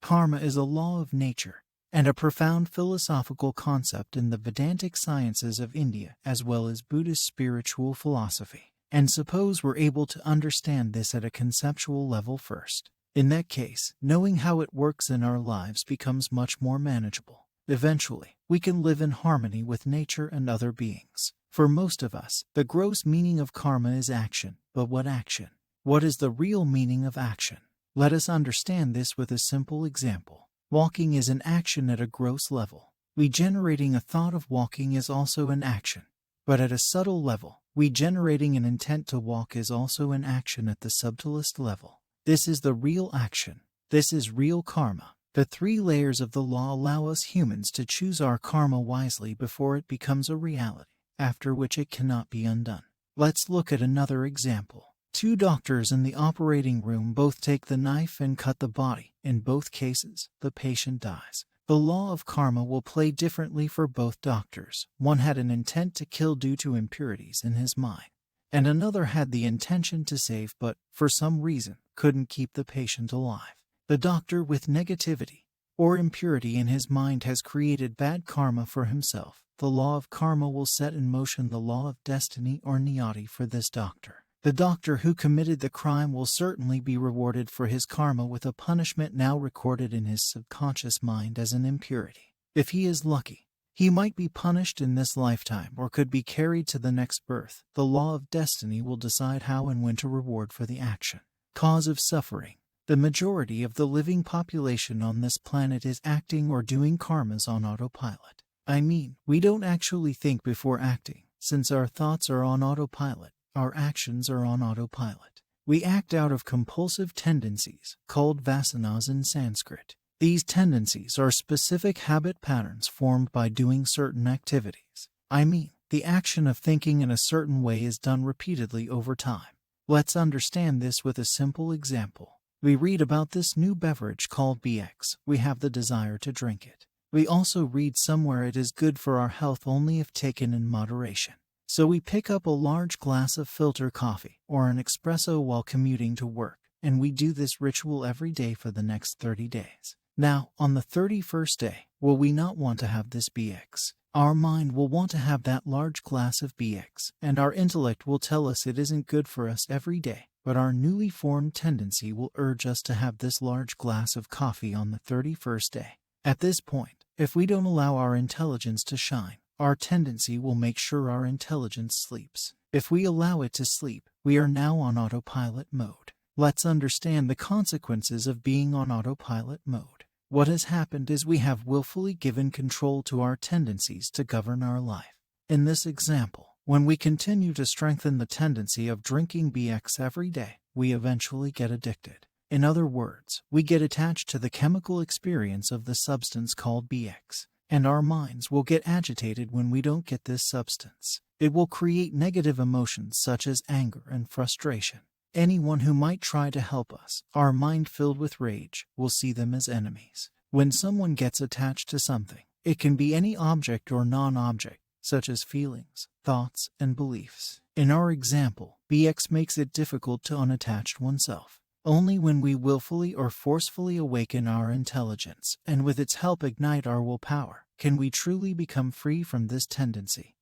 Karma is a law of nature, and a profound philosophical concept in the Vedantic sciences of India as well as Buddhist spiritual philosophy. And suppose we're able to understand this at a conceptual level first. In that case, knowing how it works in our lives becomes much more manageable. Eventually, we can live in harmony with nature and other beings. For most of us, the gross meaning of karma is action. But what action? What is the real meaning of action? Let us understand this with a simple example. Walking is an action at a gross level. Generating a thought of walking is also an action. But at a subtle level, generating an intent to walk is also an action at the subtlest level. This is the real action. This is real karma. The 3 layers of the law allow us humans to choose our karma wisely before it becomes a reality, after which it cannot be undone. Let's look at another example. 2 doctors in the operating room both take the knife and cut the body. In both cases, the patient dies. The law of karma will play differently for both doctors. One had an intent to kill due to impurities in his mind, and another had the intention to save but, for some reason, couldn't keep the patient alive. The doctor with negativity or impurity in his mind has created bad karma for himself. The law of karma will set in motion the law of destiny or niyati for this doctor. The doctor who committed the crime will certainly be rewarded for his karma with a punishment now recorded in his subconscious mind as an impurity. If he is lucky, he might be punished in this lifetime or could be carried to the next birth. The law of destiny will decide how and when to reward for the action. Cause of suffering. The majority of the living population on this planet is acting or doing karmas on autopilot. I mean, we don't actually think before acting. Since our thoughts are on autopilot, our actions are on autopilot. We act out of compulsive tendencies, called vasanas in Sanskrit. These tendencies are specific habit patterns formed by doing certain activities. I mean, the action of thinking in a certain way is done repeatedly over time. Let's understand this with a simple example. We read about this new beverage called BX. We have the desire to drink it. We also read somewhere it is good for our health only if taken in moderation. So we pick up a large glass of filter coffee or an espresso while commuting to work, and we do this ritual every day for the next 30 days. Now, on the 31st day, will we not want to have this BX? Our mind will want to have that large glass of BX, and our intellect will tell us it isn't good for us every day, but our newly formed tendency will urge us to have this large glass of coffee on the 31st day. At this point, if we don't allow our intelligence to shine, our tendency will make sure our intelligence sleeps. If we allow it to sleep, we are now on autopilot mode. Let's understand the consequences of being on autopilot mode. What has happened is we have willfully given control to our tendencies to govern our life. In this example, when we continue to strengthen the tendency of drinking BX every day, we eventually get addicted. In other words, we get attached to the chemical experience of the substance called BX. And our minds will get agitated when we don't get this substance. It will create negative emotions such as anger and frustration. Anyone who might try to help us, our mind filled with rage, will see them as enemies. When someone gets attached to something, it can be any object or non-object, such as feelings, thoughts, and beliefs. In our example, BX makes it difficult to unattach oneself. Only when we willfully or forcefully awaken our intelligence, and with its help ignite our willpower, can we truly become free from this tendency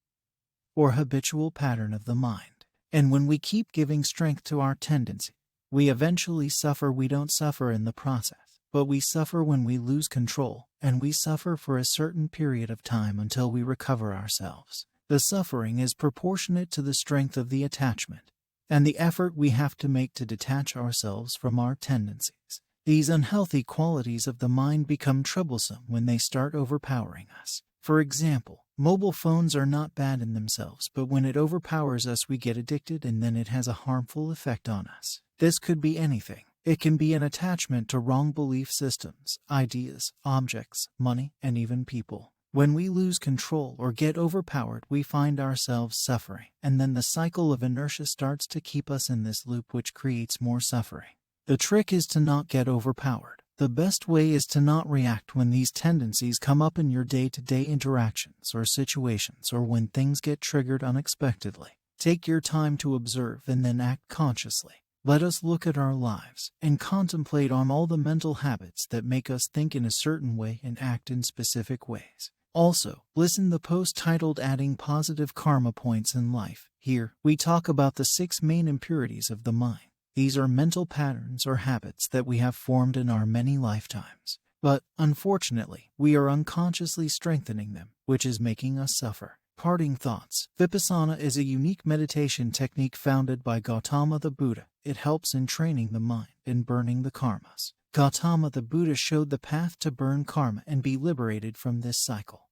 or habitual pattern of the mind. And when we keep giving strength to our tendency, we eventually suffer. We don't suffer in the process, but we suffer when we lose control, and we suffer for a certain period of time until we recover ourselves. The suffering is proportionate to the strength of the attachment and the effort we have to make to detach ourselves from our tendencies. These unhealthy qualities of the mind become troublesome when they start overpowering us. For example, mobile phones are not bad in themselves, but when it overpowers us, we get addicted, and then it has a harmful effect on us. This could be anything. It can be an attachment to wrong belief systems, ideas, objects, money, and even people. When we lose control or get overpowered, we find ourselves suffering, and then the cycle of inertia starts to keep us in this loop, which creates more suffering. The trick is to not get overpowered. The best way is to not react when these tendencies come up in your day-to-day interactions or situations, or when things get triggered unexpectedly. Take your time to observe and then act consciously. Let us look at our lives and contemplate on all the mental habits that make us think in a certain way and act in specific ways. Also, listen the post titled Adding Positive Karma Points in Life. Here, we talk about the 6 main impurities of the mind. These are mental patterns or habits that we have formed in our many lifetimes. But, unfortunately, we are unconsciously strengthening them, which is making us suffer. Parting thoughts. Vipassana is a unique meditation technique founded by Gautama the Buddha. It helps in training the mind and burning the karmas. Gautama the Buddha showed the path to burn karma and be liberated from this cycle.